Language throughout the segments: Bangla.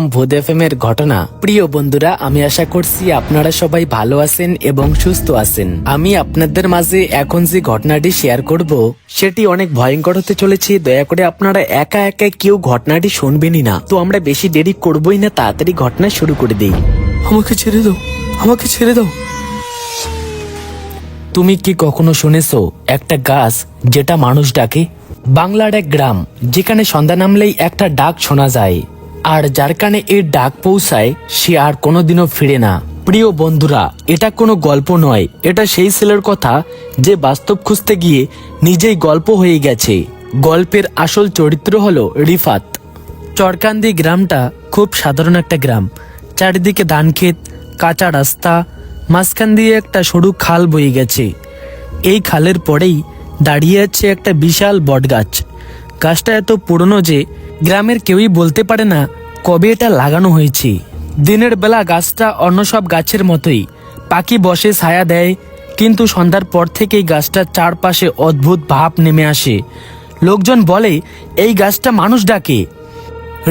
ভূত এফএম-এর ঘটনা। প্রিয় বন্ধুরা, আমি আশা করছি আপনারা সবাই ভালো আছেন এবং সুস্থ আছেন। আমি আপনাদের মাঝে এখন যে ঘটনাটি শেয়ার করব সেটি অনেক ভয়ঙ্কর হতে চলেছে। দয়া করে আপনারা একা একা কেউ ঘটনাটি শুনবেনই না। তো আমরা বেশি দেরি করবই না, তাড়াতাড়ি ঘটনা শুরু করে দেই। আমাকে ছেড়ে দাও, আমাকে ছেড়ে দাও। তুমি কি কখনো শুনেছো একটা গাছ যেটা মানুষ ডাকে? বাংলার এক গ্রাম যেখানে সন্ধ্যা নামলেই একটা ডাক শোনা যায়, আর যার কানে এর ডাক পৌঁছায় সে আর কোনোদিনও ফিরে না। প্রিয় বন্ধুরা, এটা কোনো গল্প নয়, এটা সেই ছেলের কথা যে বাস্তব খুঁজতে গিয়ে নিজেই গল্প হয়ে গেছে। গল্পের আসল চরিত্র হলো রিফাত। চরকান্দি গ্রামটা খুব সাধারণ একটা গ্রাম। চারিদিকে ধানক্ষেত, কাঁচা রাস্তা, মাঝখান দিয়ে একটা সরু খাল বয়ে গেছে। এই খালের পরেই দাঁড়িয়ে আছে একটা বিশাল বটগাছ। গাছটা এত পুরনো যে গ্রামের কেউই বলতে পারে না কবে এটা লাগানো হয়েছে। দিনের বেলা গাছটা অন্য সব গাছের মতোই পাখি বসে ছায়া দেয়, কিন্তু সন্ধ্যার পর থেকেই গাছটার চারপাশে অদ্ভুত ভাব নেমে আসে। লোকজন বলে এই গাছটা মানুষ ডাকে।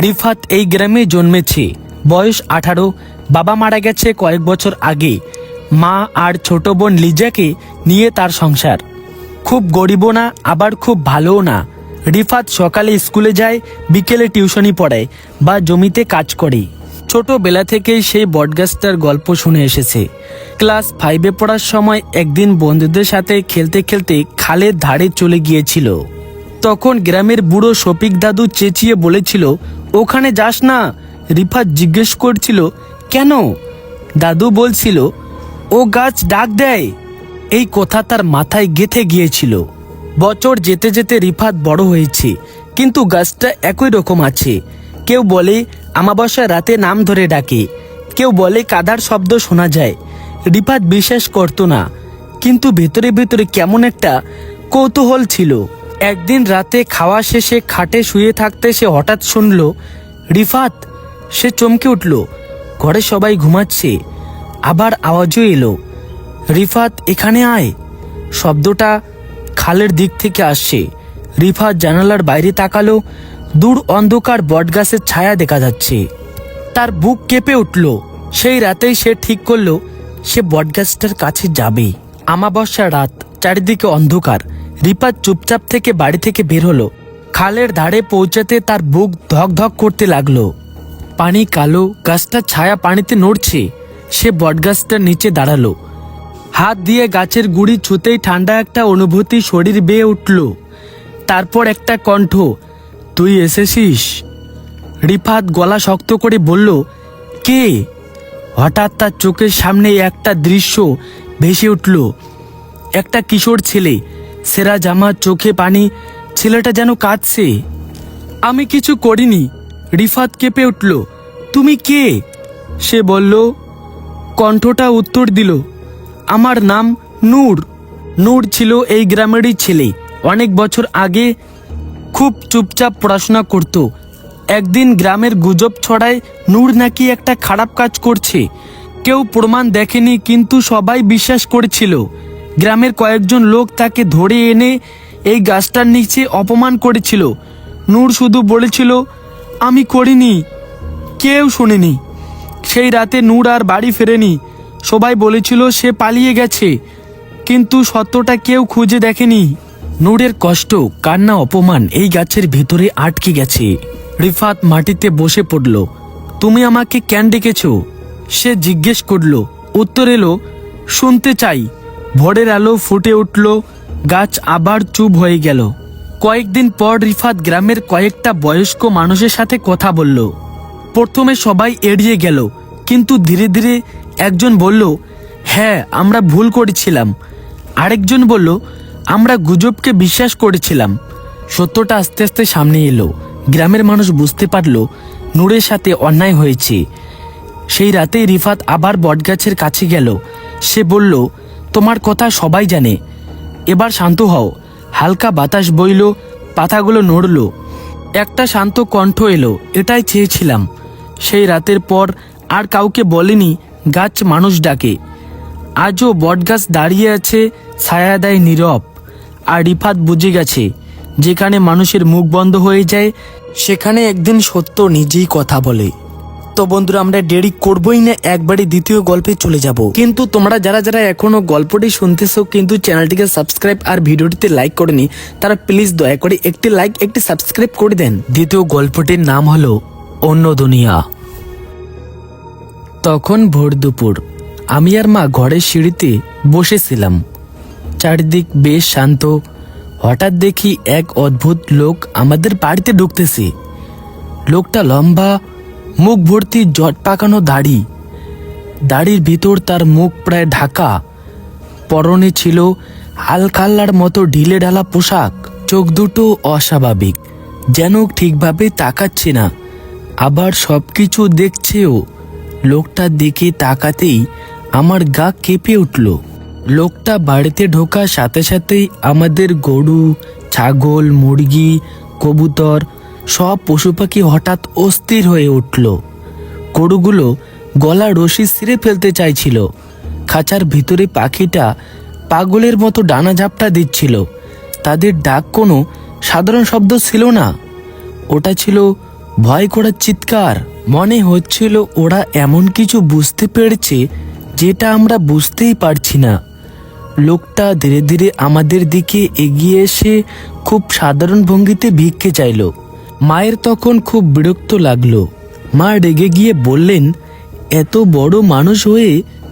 রিফাত এই গ্রামে জন্মেছে। বয়স 18। বাবা মারা গেছে কয়েক বছর আগে। মা আর ছোট বোন লিজাকে নিয়ে তার সংসার। খুব গরিবও না, আবার খুব ভালোও না। রিফাত সকালে স্কুলে যায়, বিকেলে টিউশনি পড়ায় বা জমিতে কাজ করে। ছোটবেলা থেকেই সেই বটগাছটার গল্প শুনে এসেছে। ক্লাস 5-এ পড়ার সময় একদিন বন্ধুদের সাথে খেলতে খেলতে খালের ধারে চলে গিয়েছিল। তখন গ্রামের বুড়ো শফিক দাদু চেঁচিয়ে বলেছিল, ওখানে যাস না। রিফাত জিজ্ঞেস করছিল, কেন? দাদু বলছিল, ও গাছ ডাক দেয়। এই কথা তার মাথায় গেঁথে গিয়েছিল। বছর যেতে যেতে রিফাত বড় হয়েছে, কিন্তু গাছটা একই রকম আছে। কেউ বলে আমাবস্যার রাতে নাম ধরে ডাকে, কেউ বলে কাদার শব্দ শোনা যায়। রিফাত বিশ্বাস করত না, কিন্তু ভেতরে ভেতরে কেমন একটা কৌতূহল ছিল। একদিন রাতে খাওয়া শেষে খাটে শুয়ে থাকতে সে হঠাৎ শুনল রিফাত। সে চমকে উঠল। ঘরে সবাই ঘুমাচ্ছে, আবার আওয়াজও এলো, রিফাত এখানে আয়। শব্দটা খালের দিক থেকে আসছে। রিফাত জানালার বাইরে তাকালো। দূর অন্ধকার বটগাছের ছায়া দেখা যাচ্ছে। তার বুক কেঁপে উঠল। সেই রাতেই সে ঠিক করলো সে বটগাছটার কাছে যাবে। আমাবস্যা রাত, চারিদিকে অন্ধকার। রিফাত চুপচাপ থেকে বাড়ি থেকে বের হলো। খালের ধারে পৌঁছাতে তার বুক ধক ধক করতে লাগলো। পানি কালো, গাছটার ছায়া পানিতে নড়ছে। সে বটগাছটার নিচে দাঁড়ালো। হাত দিয়ে গাছের গুড়ি ছুঁতেই ঠান্ডা একটা অনুভূতি শরীর বেয়ে উঠল। তারপর একটা কণ্ঠ, তুই এসেছিস? রিফাত গলা শক্ত করে বলল, কে? হঠাৎ তার চোখের সামনে একটা দৃশ্য ভেসে উঠল। একটা কিশোর ছেলে, সেরা জামা, চোখে পানি। ছেলেটা যেন কাঁদছে। আমি কিছু করিনি। রিফাত কেঁপে উঠল। তুমি কে? সে বলল। কণ্ঠটা উত্তর দিল, আমার নাম নূর। নূর ছিল এই গ্রামেরই ছেলে। অনেক বছর আগে খুব চুপচাপ পড়াশোনা করত। একদিন গ্রামের গুজব ছড়ায় নূর নাকি একটা খারাপ কাজ করছে। কেউ প্রমাণ দেখেনি, কিন্তু সবাই বিশ্বাস করেছিল। গ্রামের কয়েকজন লোক তাকে ধরে এনে এই গাছটার নিচে অপমান করেছিল। নূর শুধু বলেছিল, আমি করিনি। কেউ শোনেনি। সেই রাতে নূর আর বাড়ি ফেরেনি। সবাই বলেছিল সে পালিয়ে গেছে, কিন্তু সত্যটা কেউ খুঁজে দেখেনি। নূরের কষ্ট, কান্না, অপমান এই গাছের ভেতরে আটকে গেছে। রিফাত মাটিতে বসে পড়ল। তুমি আমাকে কেন ডেকেছ? সে জিজ্ঞেস করল। উত্তর এলো, শুনতে চাই। ভোরের আলো ফুটে উঠল। গাছ আবার চুপ হয়ে গেল। কয়েকদিন পর রিফাত গ্রামের কয়েকটা বয়স্ক মানুষের সাথে কথা বলল। প্রথমে সবাই এড়িয়ে গেল, কিন্তু ধীরে ধীরে একজন বলল, হ্যাঁ, আমরা ভুল করেছিলাম। আরেকজন বলল, আমরা গুজবকে বিশ্বাস করেছিলাম। সত্যটা আস্তে আস্তে সামনে এলো। গ্রামের মানুষ বুঝতে পারল নূরের সাথে অন্যায় হয়েছে। সেই রাতেই রিফাত আবার বটগাছের কাছে গেল। সে বলল, তোমার কথা সবাই জানে, এবার শান্ত হও। হালকা বাতাস বইল, পাতাগুলো নড়ল। একটা শান্ত কণ্ঠ এলো, এটাই চেয়েছিলাম। সেই রাতের পর আর কাউকে বলেনি গাছ মানুষ ডাকে। আজও বটগাছ দাঁড়িয়ে আছে, ছায়া দেয় নীরব। আর রিফাত বুঝে গেছে, যেখানে মানুষের মুখ বন্ধ হয়ে যায় সেখানে একদিন সত্য নিজেই কথা বলে। তো বন্ধুরা আমরা দেরি করবোই না, একবারে দ্বিতীয় গল্পে চলে যাব। কিন্তু তোমরা যারা যারা এখনো গল্পটি শুনতেছো কিন্তু চ্যানেলটিকে সাবস্ক্রাইব আর ভিডিওটিতে লাইক করেনি, তারা প্লিজ দয়া করে একটি লাইক একটি সাবস্ক্রাইব করে দেন। দ্বিতীয় গল্পটির নাম হলো অন্য দুনিয়া। তখন ভোর দুপুর, আমি আর মা ঘরের সিঁড়িতে বসেছিলাম। চারিদিক বেশ শান্ত। হঠাৎ দেখি এক অদ্ভুত লোক আমাদের বাড়িতে ঢুকতেছে। লোকটা লম্বা, মুখ ভর্তি জট পাকানো দাড়ি, দাড়ির ভিতর তার মুখ প্রায় ঢাকা। পরনে ছিল হালকাল্লার মতো ঢিলে ঢালা পোশাক। চোখ দুটো অস্বাভাবিক, যেন ঠিকভাবে তাকাচ্ছে না, আবার সবকিছু দেখছেও। লোকটার দিকে তাকাতেই আমার গা কেঁপে উঠল। লোকটা বাড়িতে ঢোকার সাথে সাথেই আমাদের গরু, ছাগল, মুরগি, কবুতর সব পশু পাখি হঠাৎ অস্থির হয়ে উঠল। গরুগুলো গলা রশি ছিঁড়ে ফেলতে চাইছিল। খাঁচার ভিতরে পাখিটা পাগলের মতো ডানা ঝাপটা দিচ্ছিল। তাদের ডাক কোনো সাধারণ শব্দ ছিল না, ওটা ছিল ভয় করার চিৎকার। মনে হচ্ছিল ওরা এমন কিছু বুঝতে পেরেছে যেটা আমরা বুঝতেই পারছি না। লোকটা ধীরে ধীরে আমাদের দিকে এগিয়ে এসে খুব সাধারণ ভঙ্গিতে ভিক্ষে চাইল। মায়ের তখন খুব বিরক্ত লাগলো। মা রেগে গিয়ে বললেন, এত বড় মানুষ হয়ে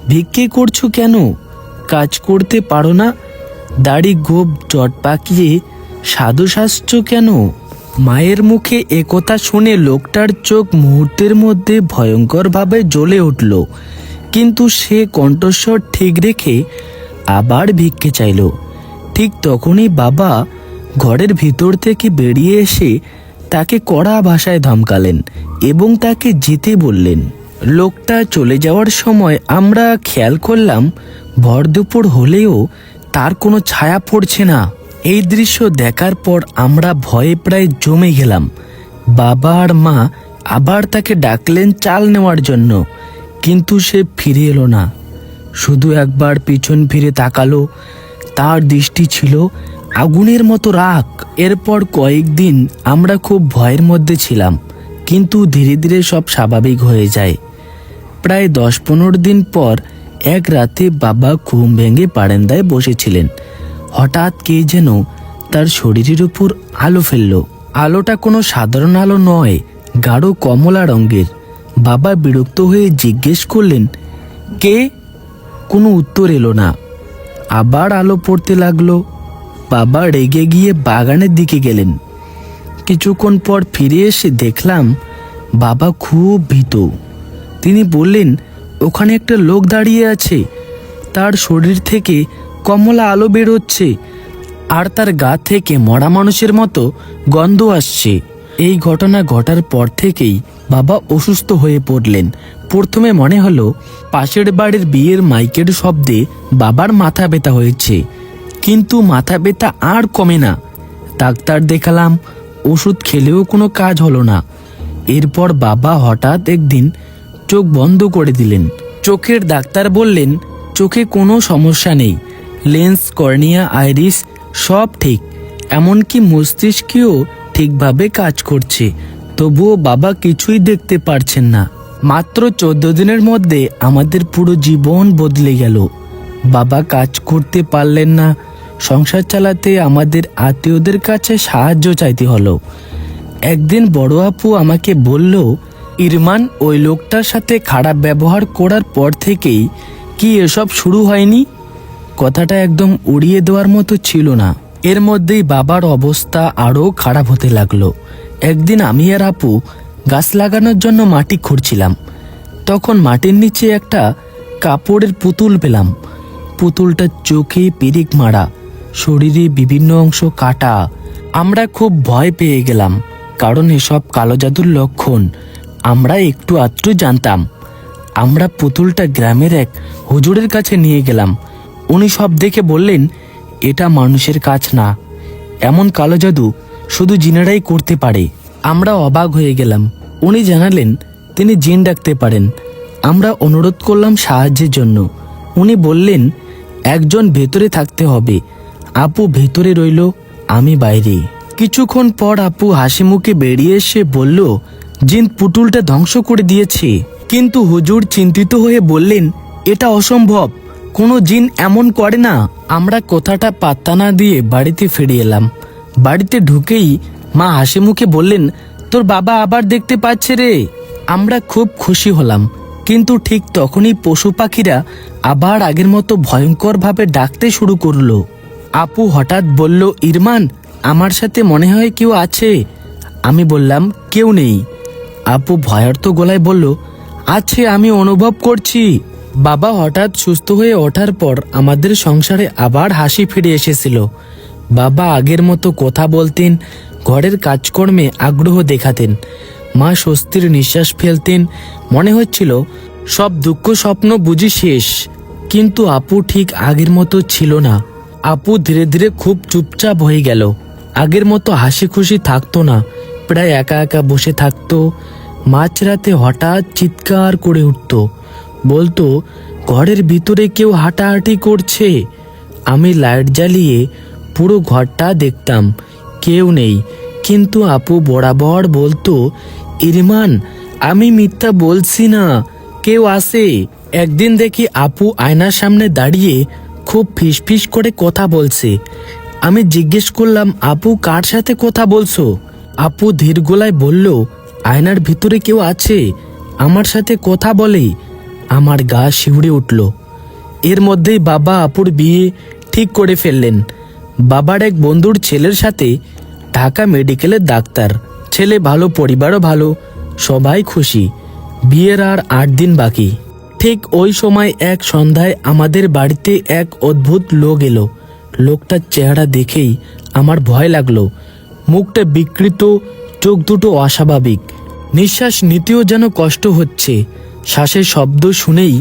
ভিক্ষে করছো কেন? কাজ করতে পারো না? দাড়ি গোপ জট পাকিয়ে সাধু সাজছ কেন? মায়ের মুখে একথা শুনে লোকটার চোখ মুহূর্তের মধ্যে ভয়ঙ্করভাবে জ্বলে উঠল, কিন্তু সে কণ্ঠস্বর ঠিক রেখে আবার ভিক্ষে চাইল। ঠিক তখনই বাবা ঘরের ভিতর থেকে বেরিয়ে এসে তাকে কড়া ভাষায় ধমকালেন এবং তাকে যেতে বললেন। লোকটা চলে যাওয়ার সময় আমরা খেয়াল করলাম ভর দুপুর হলেও তার কোনো ছায়া পড়ছে না। এই দৃশ্য দেখার পর আমরা ভয়ে প্রায় জমে গেলাম। বাবা আর মা আবার তাকে ডাকলেন চাল নেওয়ার জন্য, কিন্তু সে ফিরে এলো না। শুধু একবার পিছন ফিরে তাকালো। তার দৃষ্টি ছিল আগুনের মতো রাগ। এরপর কয়েকদিন আমরা খুব ভয়ের মধ্যে ছিলাম, কিন্তু ধীরে ধীরে সব স্বাভাবিক হয়ে যায়। প্রায় 10-15 দিন পর এক রাতে বাবা ঘুম ভেঙে বারান্দায় বসেছিলেন। হঠাৎ কে যেন তার শরীরের উপর আলো ফেলল। আলোটা কোনো সাধারণ আলো নয়, গাঢ় কমলা রঙের। বাবা বিরক্ত হয়ে জিজ্ঞেস করলেন, কে? কোনো উত্তর এলো না। আবার আলো পড়তে লাগলো। বাবা রেগে গিয়ে বাগানের দিকে গেলেন। কিছুক্ষণ পর ফিরে এসে দেখলাম বাবা খুব ভীত। তিনি বললেন, ওখানে একটা লোক দাঁড়িয়ে আছে, তার শরীর থেকে কমলা আলো বেরোচ্ছে আর তার গা থেকে মরা মানুষের মতো গন্ধ আসছে। এই ঘটনা ঘটার পর থেকেই বাবা অসুস্থ হয়ে পড়লেন। প্রথমে মনে হলো পাশের বাড়ির বিয়ের মাইকের শব্দে বাবার মাথা ব্যথা হয়েছে, কিন্তু মাথা ব্যথা আর কমে না। ডাক্তার দেখালাম, ওষুধ খেলেও কোনো কাজ হলো না। এরপর বাবা হঠাৎ একদিন চোখ বন্ধ করে দিলেন। চোখের ডাক্তার বললেন চোখে কোনো সমস্যা নেই, লেন্স, কর্নিয়া, আইরিস সব ঠিক, এমনকি মস্তিষ্কেও ঠিকভাবে কাজ করছে। তবুও বাবা কিছুই দেখতে পারছেন না। মাত্র 14 দিনের মধ্যে আমাদের পুরো জীবন বদলে গেল। বাবা কাজ করতে পারলেন না, সংসার চালাতে আমাদের আত্মীয়দের কাছে সাহায্য চাইতে হলো। একদিন বড় আপু আমাকে বলল, ইরমান, ওই লোকটার সাথে খারাপ ব্যবহার করার পর থেকেই কি এসব শুরু হয়নি? কথাটা একদম উড়িয়ে দেওয়ার মতো ছিল না। এর মধ্যেই বাবার অবস্থা আরও খারাপ হতে লাগলো। একদিন আমি আর আপু গাছ লাগানোর জন্য মাটি খুঁড়ছিলাম। তখন মাটির নিচে একটা কাপড়ের পুতুল পেলাম। পুতুলটার চোখে পিরিক মারা, শরীরে বিভিন্ন অংশ কাটা। আমরা খুব ভয় পেয়ে গেলাম, কারণ এসব কালো জাদুর লক্ষণ আমরা একটু আধটু জানতাম। আমরা পুতুলটা গ্রামের এক হুজুরের কাছে নিয়ে গেলাম। উনি সব দেখে বললেন, এটা মানুষের কাজ না, এমন কালো জাদু শুধু জিনেরাই করতে পারে। আমরা অবাক হয়ে গেলাম। উনি জানালেন তিনি জিন ডাকতে পারেন। আমরা অনুরোধ করলাম সাহায্যের জন্য। উনি বললেন একজন ভেতরে থাকতে হবে। আপু ভেতরে রইল, আমি বাইরে। কিছুক্ষণ পর আপু হাসি মুখে বেরিয়ে এসে বলল, জিন পুতুলটা ধ্বংস করে দিয়েছে। কিন্তু হুজুর চিন্তিত হয়ে বললেন, এটা অসম্ভব, কোনো জিন এমন করে না। আমরা কথাটা পাত্তা না দিয়ে বাড়িতে ফিরে এলাম। বাড়িতে ঢুকেই মা হাসি মুখে বললেন, তোর বাবা আবার দেখতে পাচ্ছে রে। আমরা খুব খুশি হলাম, কিন্তু ঠিক তখনই পশু পাখিরা আবার আগের মতো ভয়ঙ্করভাবে ডাকতে শুরু করলো। আপু হঠাৎ বলল, ইরমান, আমার সাথে মনে হয় কেউ আছে। আমি বললাম, কেউ নেই। আপু ভয়ার্ত গলায় বলল, আছে, আমি অনুভব করছি। বাবা হঠাৎ সুস্থ হয়ে ওঠার পর আমাদের সংসারে আবার হাসি ফিরে এসেছিল। বাবা আগের মতো কথা বলতেন, ঘরের কাজকর্মে আগ্রহ দেখাতেন। মা স্বস্তির নিঃশ্বাস ফেলতেন, মনে হচ্ছিল সব দুঃখ স্বপ্ন বুঝি শেষ। কিন্তু আপু ঠিক আগের মতো ছিল না। আপু ধীরে ধীরে খুব চুপচাপ হয়ে গেল। আগের মতো হাসি খুশি থাকতো না, প্রায় একা একা বসে থাকতো। মাঝরাতে হঠাৎ চিৎকার করে উঠত, বলতো ঘরের ভিতরে কেউ হাঁটাহাঁটি করছে। আমি লাইট জ্বালিয়ে পুরো ঘরটা দেখতাম, কেউ নেই। কিন্তু আপু বরাবর বলতো, ইরমান, আমি মিথ্যা বলছি না, কেউ আসে। একদিন দেখি আপু আয়নার সামনে দাঁড়িয়ে খুব ফিসফিস করে কথা বলছে। আমি জিজ্ঞেস করলাম, আপু কার সাথে কথা বলছো? আপু ধীর গলায় বলল, আয়নার ভিতরে কেউ আছে, আমার সাথে কথা বলে। আমার গা শিউরে উঠল। এর মধ্যেই বাবা আপুর বিয়ে ঠিক করে ফেললেন। বাবার এক বন্ধুর ছেলের সাথে, ঢাকা মেডিকেলের ডাক্তার ছেলে, ভালো, পরিবারও ভালো, সবাই খুশি। বিয়ের আর 8 দিন বাকি। ঠিক ওই সময় এক সন্ধ্যায় আমাদের বাড়িতে এক অদ্ভুত লোক এলো। লোকটার চেহারা দেখেই আমার ভয় লাগলো। মুখটা বিকৃত, চোখ দুটো অস্বাভাবিক, নিঃশ্বাস নিতেও যেন কষ্ট হচ্ছে। শ্বাসের শব্দ শুনেই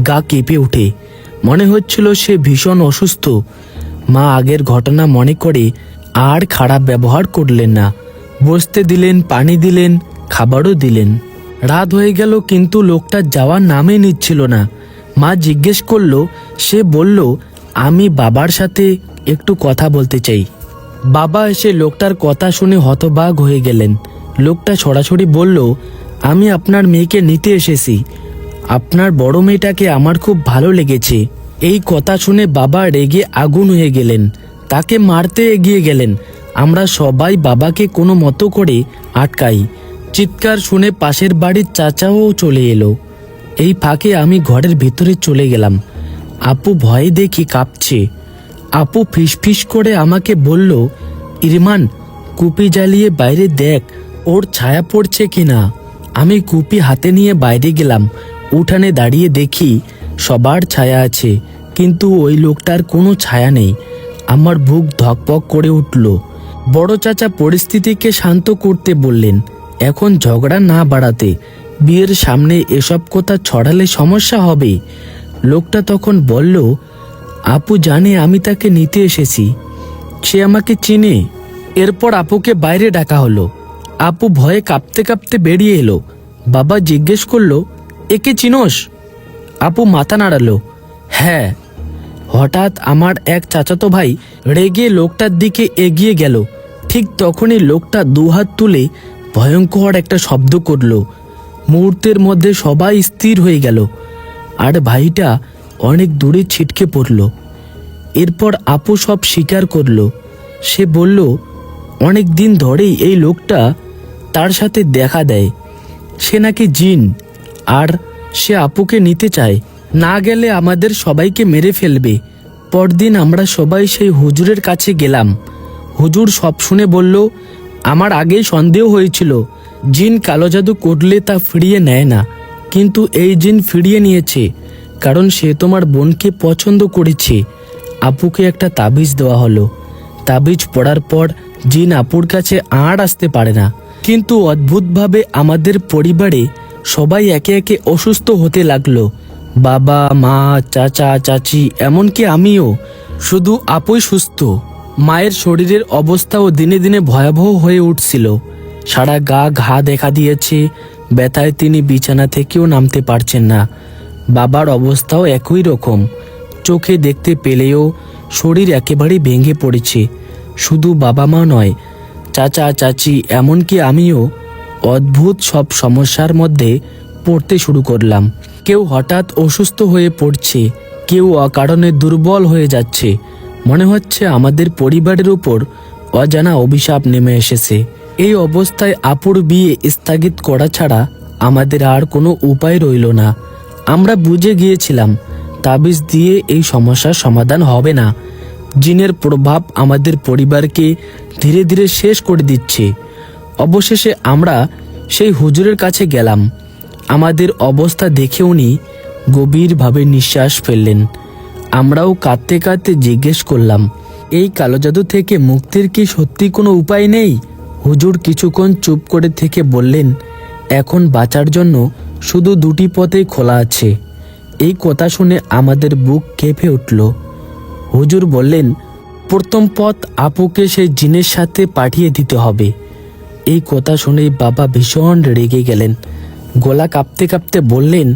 গা কেঁপে ওঠে, মনে হচ্ছিল সে ভীষণ অসুস্থ। মা আগের ঘটনা মনে করে আর খারাপ ব্যবহার করলেন না, বসতে দিলেন, পানি দিলেন, খাবারও দিলেন। রাত হয়ে গেল, কিন্তু লোকটা যাওয়ার নামই নিচ্ছিল না। মা জিজ্ঞেস করলো, সে বলল, আমি বাবার সাথে একটু কথা বলতে চাই। বাবা এসে লোকটার কথা শুনে হতবাক হয়ে গেলেন। লোকটা সরাসরি বলল, আমি আপনার মেয়েকে নিতে এসেছি, আপনার বড় মেয়েটাকে আমার খুব ভালো লেগেছে। এই কথা শুনে বাবা রেগে আগুন হয়ে গেলেন, তাকে মারতে এগিয়ে গেলেন। আমরা সবাই বাবাকে কোনো মতো করে আটকাই। চিৎকার শুনে পাশের বাড়ির চাচাও চলে এলো। এই ফাঁকে আমি ঘরের ভিতরে চলে গেলাম। আপু ভয়ে দেখি কাঁপছে। আপু ফিসফিস করে আমাকে বলল, ইরমান, কুপি জ্বালিয়ে বাইরে দেখ, ওর ছায়া পড়ছে কিনা। আমি কুপি হাতে নিয়ে বাইরে গেলাম। উঠানে দাঁড়িয়ে দেখি সবার ছায়া আছে, কিন্তু ওই লোকটার কোনো ছায়া নেই। আমার বুক ধকপক করে উঠল। বড় চাচা পরিস্থিতিকে শান্ত করতে বললেন, এখন ঝগড়া না বাড়াতে, বিয়ের সামনে এসব কথা ছড়ালে সমস্যা হবে। লোকটা তখন বলল, আপু জানে আমি তাকে নিতে এসেছি, সে আমাকে চিনে। এরপর আপুকে বাইরে ডাকা হলো। আপু ভয়ে কাঁপতে কাঁপতে বেরিয়ে এলো। বাবা জিজ্ঞেস করলো, একে চিনোস? আপু মাথা নাড়ালো, হ্যাঁ। হঠাৎ আমার এক চাচাতো ভাই রেগে লোকটার দিকে এগিয়ে গেল। ঠিক তখনই লোকটা দুহাত তুলে ভয়ঙ্কর একটা শব্দ করলো। মুহূর্তের মধ্যে সবাই স্থির হয়ে গেল, আর ভাইটা অনেক দূরে ছিটকে পড়ল। এরপর আপু সব স্বীকার করলো। সে বলল, অনেক দিন ধরেই এই লোকটা তার সাথে দেখা দেয়, সে নাকি জিন, আর সে আপুকে নিতে চায়, না গেলে আমাদের সবাইকে মেরে ফেলবে। পরদিন আমরা সবাই সেই হুজুরের কাছে গেলাম। হুজুর সব শুনে বলল, আমার আগেই সন্দেহ হয়েছিল, জিন কালো জাদু করলে তা ফিরিয়ে নেয় না, কিন্তু এই জিন ফিরিয়ে নিয়েছে, কারণ সে তোমার বোনকে পছন্দ করেছে। আপুকে একটা তাবিজ দেওয়া হলো। তাবিজ পড়ার পর জিন আপুর কাছে আর আসতে পারে না। কিন্তু অদ্ভুতভাবে আমাদের পরিবারে সবাই একে একে অসুস্থ হতে লাগলো। বাবা, মা, চাচা, চাচি, এমনকি আমিও। শুধু আপুই সুস্থ। মায়ের শরীরের অবস্থাও দিনে দিনে ভয়াবহ হয়ে উঠছিল। সারা গা ঘা দেখা দিয়েছে, ব্যথায় তিনি বিছানা থেকেও নামতে পারছেন না। বাবার অবস্থাও একই রকম, চোখে দেখতে পেলেও শরীর একেবারে ভেঙে পড়েছে। শুধু বাবা মা নয়, চাচা, চাচি, এমনকি আমিও অদ্ভুত সব সমস্যার মধ্যে পড়তে শুরু করলাম। কেউ হঠাৎ অসুস্থ হয়ে পড়ছে, কেউ অকারণে দুর্বল হয়ে যাচ্ছে। মনে হচ্ছে আমাদের পরিবারের উপর অজানা অভিশাপ নেমে এসেছে। এই অবস্থায় আপুর বিয়ে স্থগিত করা ছাড়া আমাদের আর কোনো উপায় রইল না। আমরা বুঝে গিয়েছিলাম তাবিজ দিয়ে এই সমস্যার সমাধান হবে না। জিনের প্রভাব আমাদের পরিবারকে ধীরে ধীরে শেষ করে দিচ্ছে। অবশেষে আমরা সেই হুজুরের কাছে গেলাম। আমাদের অবস্থা দেখে উনি গভীরভাবে নিঃশ্বাস ফেললেন। আমরাও কাঁদতে কাঁদতে জিজ্ঞেস করলাম, এই কালো জাদু থেকে মুক্তির কি সত্যি কোনো উপায় নেই? হুজুর কিছুক্ষণ চুপ করে থেকে বললেন, এখন বাঁচার জন্য শুধু দুটি পথেই খোলা আছে। এই কথা শুনে আমাদের বুক কেঁপে উঠল। হুজুর বললেন, প্রথম পথ আপুকে সেই জিনের সাথে পাঠিয়ে দিতে হবে। এই কথা শুনেই বাবা ভীষণ রেগে গেলেন। গলা কাঁপতে কাঁপতে বললেন,